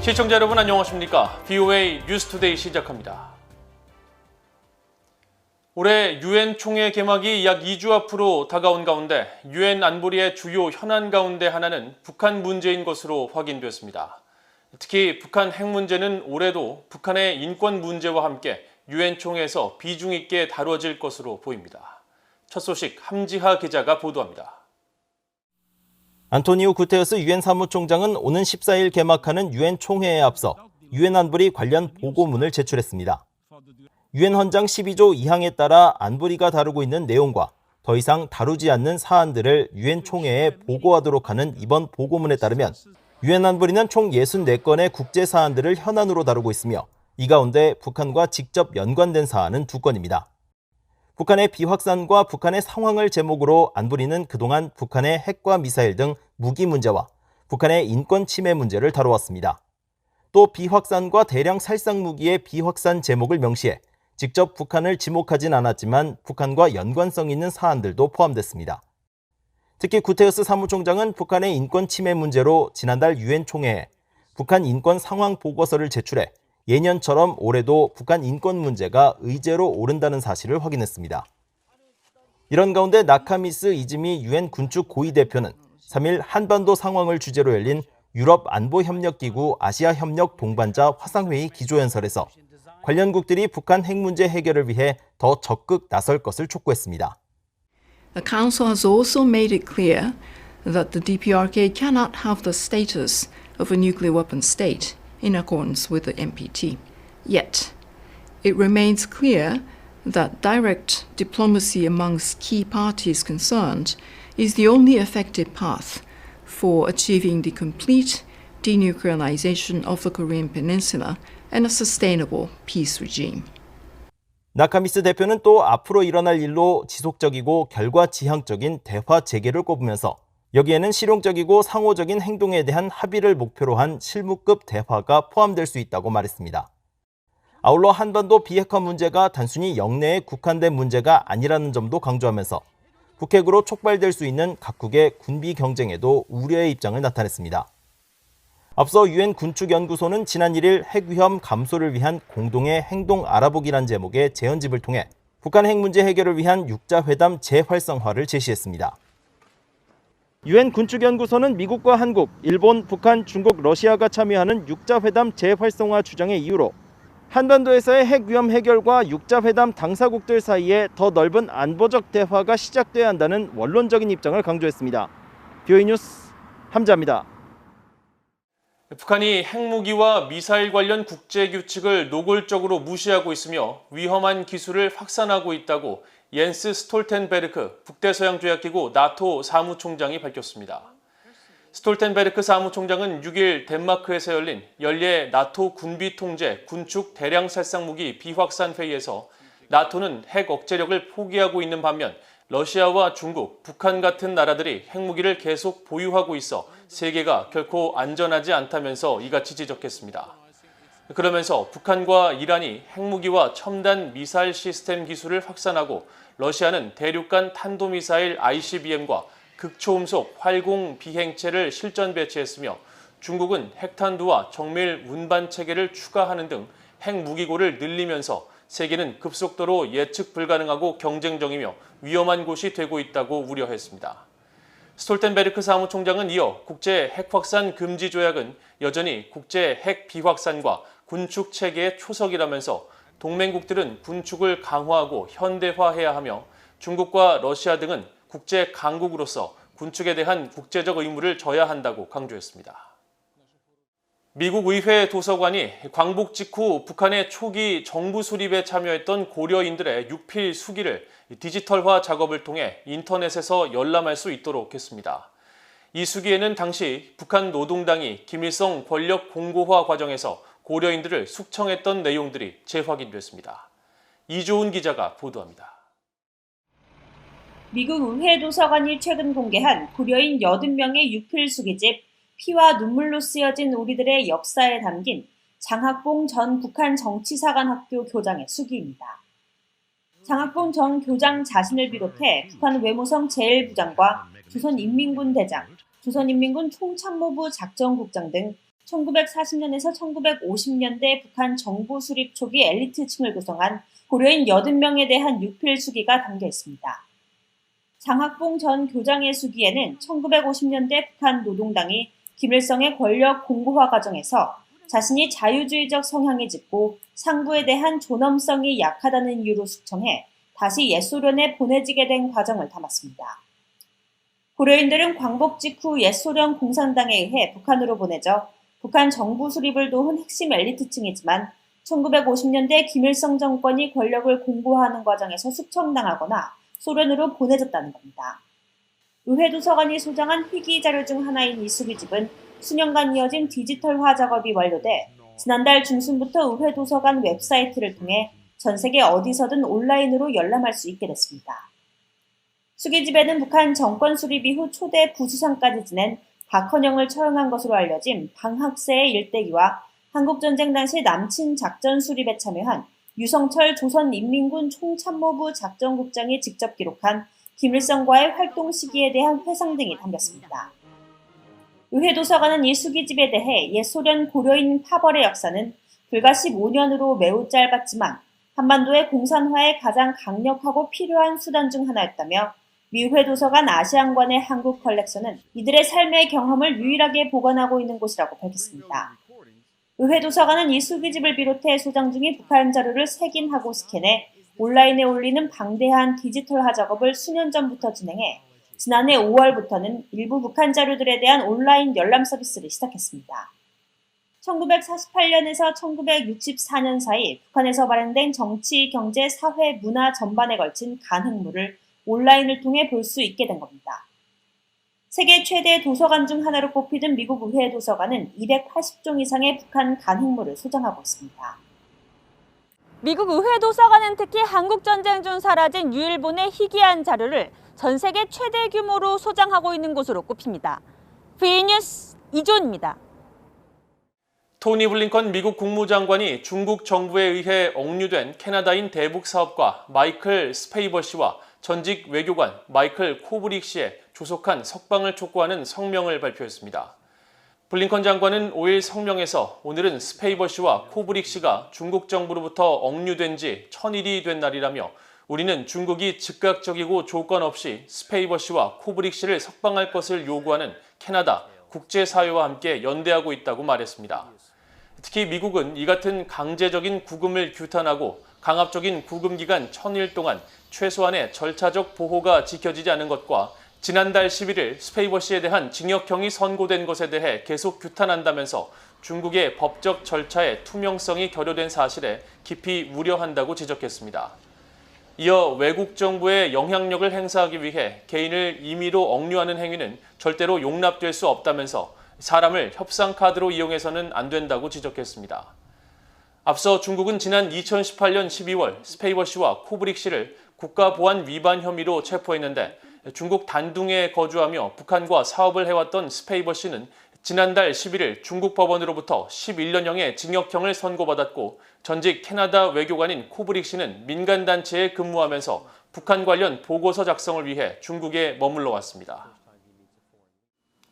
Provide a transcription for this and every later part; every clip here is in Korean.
시청자 여러분 안녕하십니까? VOA 뉴스투데이 시작합니다. 올해 유엔 총회 개막이 약 2주 앞으로 다가온 가운데 유엔 안보리의 주요 현안 가운데 하나는 북한 문제인 것으로 확인됐습니다. 특히 북한 핵 문제는 올해도 북한의 인권 문제와 함께 유엔 총회에서 비중 있게 다뤄질 것으로 보입니다. 첫 소식 함지하 기자가 보도합니다. 안토니오 구테르스 유엔 사무총장은 오는 14일 개막하는 유엔 총회에 앞서 유엔 안보리 관련 보고문을 제출했습니다. 유엔 헌장 12조 2항에 따라 안보리가 다루고 있는 내용과 더 이상 다루지 않는 사안들을 유엔 총회에 보고하도록 하는 이번 보고문에 따르면 유엔 안보리는 총 64건의 국제 사안들을 현안으로 다루고 있으며 이 가운데 북한과 직접 연관된 사안은 2건입니다. 북한의 비확산과 북한의 상황을 제목으로 안보리는 그동안 북한의 핵과 미사일 등 무기 문제와 북한의 인권 침해 문제를 다루었습니다. 또 비확산과 대량 살상 무기의 비확산 제목을 명시해 직접 북한을 지목하진 않았지만 북한과 연관성 있는 사안들도 포함됐습니다. 특히 구테르스 사무총장은 북한의 인권 침해 문제로 지난달 유엔 총회에 북한 인권 상황 보고서를 제출해 예년처럼 올해도 북한 인권 문제가 의제로 오른다는 사실을 확인했습니다. 이런 가운데 나카미스 이즈미 유엔 군축 고위 대표는 3일 한반도 상황을 주제로 열린 유럽 안보협력기구 아시아협력 동반자 화상회의 기조연설에서 관련국들이 북한 핵 문제 해결을 위해 더 적극 나설 것을 촉구했습니다. The Council has also made it clear that the DPRK cannot have the status of a nuclear weapon state in accordance with the NPT. Yet, it remains clear that direct diplomacy amongst key parties concerned is the only effective path for achieving the complete denuclearization of the Korean Peninsula and a sustainable peace regime. 나카미스 대표는 또 앞으로 일어날 일로 지속적이고 결과지향적인 대화 재개를 꼽으면서 여기에는 실용적이고 상호적인 행동에 대한 합의를 목표로 한 실무급 대화가 포함될 수 있다고 말했습니다. 아울러 한반도 비핵화 문제가 단순히 영내에 국한된 문제가 아니라는 점도 강조하면서 북핵으로 촉발될 수 있는 각국의 군비 경쟁에도 우려의 입장을 나타냈습니다. 앞서 유엔 군축연구소는 지난 1일 핵 위험 감소를 위한 공동의 행동 알아보기란 제목의 제언집을 통해 북한 핵 문제 해결을 위한 육자회담 재활성화를 제시했습니다. 유엔 군축연구소는 미국과 한국, 일본, 북한, 중국, 러시아가 참여하는 육자회담 재활성화 주장의 이유로 한반도에서의 핵 위험 해결과 육자회담 당사국들 사이에 더 넓은 안보적 대화가 시작돼야 한다는 원론적인 입장을 강조했습니다. VOA 뉴스 함지하입니다. 북한이 핵무기와 미사일 관련 국제규칙을 노골적으로 무시하고 있으며 위험한 기술을 확산하고 있다고 옌스 스톨텐베르크 북대서양조약기구 나토 사무총장이 밝혔습니다. 스톨텐베르크 사무총장은 6일 덴마크에서 열린 연례 나토 군비통제 군축 대량살상무기 비확산 회의에서 나토는 핵 억제력을 포기하고 있는 반면 러시아와 중국, 북한 같은 나라들이 핵무기를 계속 보유하고 있어 세계가 결코 안전하지 않다면서 이같이 지적했습니다. 그러면서 북한과 이란이 핵무기와 첨단 미사일 시스템 기술을 확산하고 러시아는 대륙간 탄도미사일 ICBM과 극초음속 활공 비행체를 실전 배치했으며 중국은 핵탄두와 정밀 운반 체계를 추가하는 등 핵무기고를 늘리면서 세계는 급속도로 예측 불가능하고 경쟁적이며 위험한 곳이 되고 있다고 우려했습니다. 스톨텐베르크 사무총장은 이어 국제 핵확산 금지 조약은 여전히 국제 핵 비확산과 군축 체계의 초석이라면서 동맹국들은 군축을 강화하고 현대화해야 하며 중국과 러시아 등은 국제 강국으로서 군축에 대한 국제적 의무를 져야 한다고 강조했습니다. 미국 의회 도서관이 광복 직후 북한의 초기 정부 수립에 참여했던 고려인들의 육필 수기를 디지털화 작업을 통해 인터넷에서 열람할 수 있도록 했습니다. 이 수기에는 당시 북한 노동당이 김일성 권력 공고화 과정에서 고려인들을 숙청했던 내용들이 재확인됐습니다. 이조은 기자가 보도합니다. 미국 의회 도서관이 최근 공개한 고려인 80명의 육필 수기집 피와 눈물로 쓰여진 우리들의 역사에 담긴 장학봉 전 북한 정치사관학교 교장의 수기입니다. 장학봉 전 교장 자신을 비롯해 북한 외무성 제1부장과 조선인민군 대장, 조선인민군 총참모부 작전국장 등 1940년에서 1950년대 북한 정부 수립 초기 엘리트층을 구성한 고려인 80명에 대한 육필 수기가 담겨 있습니다. 장학봉 전 교장의 수기에는 1950년대 북한 노동당이 김일성의 권력 공고화 과정에서 자신이 자유주의적 성향이 짙고 상부에 대한 존엄성이 약하다는 이유로 숙청해 다시 옛소련에 보내지게 된 과정을 담았습니다. 고려인들은 광복 직후 옛소련 공산당에 의해 북한으로 보내져 북한 정부 수립을 도운 핵심 엘리트층이지만 1950년대 김일성 정권이 권력을 공고화하는 과정에서 숙청당하거나 소련으로 보내졌다는 겁니다. 의회도서관이 소장한 희귀 자료 중 하나인 이 수기집은 수년간 이어진 디지털화 작업이 완료돼 지난달 중순부터 의회도서관 웹사이트를 통해 전 세계 어디서든 온라인으로 열람할 수 있게 됐습니다. 수기집에는 북한 정권 수립 이후 초대 부수상까지 지낸 박헌영을 처형한 것으로 알려진 방학세의 일대기와 한국전쟁 당시 남친 작전 수립에 참여한 유성철 조선인민군 총참모부 작전국장이 직접 기록한 김일성과의 활동 시기에 대한 회상 등이 담겼습니다. 의회도서관은 이 수기집에 대해 옛소련 고려인 파벌의 역사는 불과 15년으로 매우 짧았지만 한반도의 공산화에 가장 강력하고 필요한 수단 중 하나였다며 미 의회도서관 아시안관의 한국 컬렉션은 이들의 삶의 경험을 유일하게 보관하고 있는 곳이라고 밝혔습니다. 의회도서관은 이 수기집을 비롯해 소장 중인 북한 자료를 색인하고 스캔해 온라인에 올리는 방대한 디지털화 작업을 수년 전부터 진행해 지난해 5월부터는 일부 북한 자료들에 대한 온라인 열람 서비스를 시작했습니다. 1948년에서 1964년 사이 북한에서 발행된 정치, 경제, 사회, 문화 전반에 걸친 간행물을 온라인을 통해 볼 수 있게 된 겁니다. 세계 최대 도서관 중 하나로 꼽히던 미국 의회 도서관은 280종 이상의 북한 간행물을 소장하고 있습니다. 미국 의회 도서관은 특히 한국전쟁 중 사라진 유일본의 희귀한 자료를 전 세계 최대 규모로 소장하고 있는 곳으로 꼽힙니다. VN뉴스 이조은입니다. 토니 블링컨 미국 국무장관이 중국 정부에 의해 억류된 캐나다인 대북 사업가 마이클 스페이버 씨와 전직 외교관 마이클 코브릭 씨의 조속한 석방을 촉구하는 성명을 발표했습니다. 블링컨 장관은 5일 성명에서 오늘은 스페이버 씨와 코브릭 씨가 중국 정부로부터 억류된 지 1000일이 된 날이라며 우리는 중국이 즉각적이고 조건 없이 스페이버 씨와 코브릭 씨를 석방할 것을 요구하는 캐나다 국제사회와 함께 연대하고 있다고 말했습니다. 특히 미국은 이 같은 강제적인 구금을 규탄하고 강압적인 구금 기간 1000일 동안 최소한의 절차적 보호가 지켜지지 않은 것과 지난달 11일 스페이버 씨에 대한 징역형이 선고된 것에 대해 계속 규탄한다면서 중국의 법적 절차의 투명성이 결여된 사실에 깊이 우려한다고 지적했습니다. 이어 외국 정부의 영향력을 행사하기 위해 개인을 임의로 억류하는 행위는 절대로 용납될 수 없다면서 사람을 협상 카드로 이용해서는 안 된다고 지적했습니다. 앞서 중국은 지난 2018년 12월 스페이버 씨와 코브릭 씨를 국가보안 위반 혐의로 체포했는데 중국 단둥에 거주하며 북한과 사업을 해왔던 스페이버 씨는 지난달 11일 중국 법원으로부터 11년형의 징역형을 선고받았고 전직 캐나다 외교관인 코브릭 씨는 민간단체에 근무하면서 북한 관련 보고서 작성을 위해 중국에 머물러 왔습니다.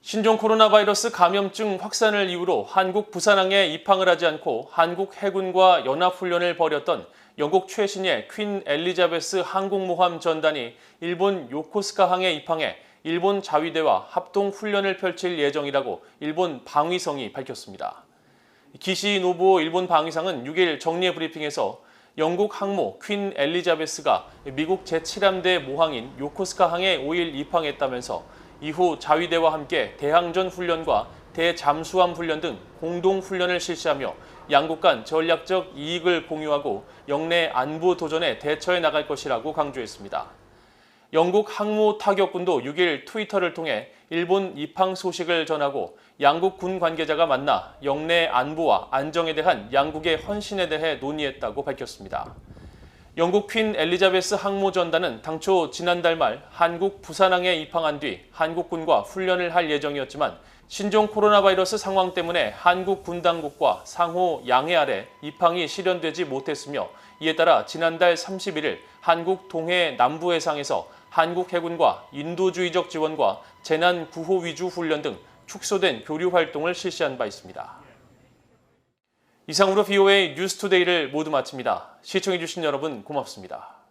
신종 코로나 바이러스 감염증 확산을 이유로 한국 부산항에 입항을 하지 않고 한국 해군과 연합훈련을 벌였던 영국 최신의 퀸 엘리자베스 항공모함 전단이 일본 요코스카항에 입항해 일본 자위대와 합동훈련을 펼칠 예정이라고 일본 방위성이 밝혔습니다. 기시 노부오 일본 방위상은 6일 정례 브리핑에서 영국 항모 퀸 엘리자베스가 미국 제7함대 모항인 요코스카항에 5일 입항했다면서 이후 자위대와 함께 대항전 훈련과 대잠수함 훈련 등 공동 훈련을 실시하며 양국 간 전략적 이익을 공유하고 영내 안보 도전에 대처해 나갈 것이라고 강조했습니다. 영국 항모 타격군도 6일 트위터를 통해 일본 입항 소식을 전하고 양국 군 관계자가 만나 영내 안보와 안정에 대한 양국의 헌신에 대해 논의했다고 밝혔습니다. 영국 퀸 엘리자베스 항모 전단은 당초 지난달 말 한국 부산항에 입항한 뒤 한국군과 훈련을 할 예정이었지만 신종 코로나 바이러스 상황 때문에 한국 군 당국과 상호 양해 아래 입항이 실현되지 못했으며 이에 따라 지난달 31일 한국 동해 남부해상에서 한국 해군과 인도주의적 지원과 재난 구호 위주 훈련 등 축소된 교류 활동을 실시한 바 있습니다. 이상으로 VOA 뉴스투데이를 모두 마칩니다. 시청해주신 여러분 고맙습니다.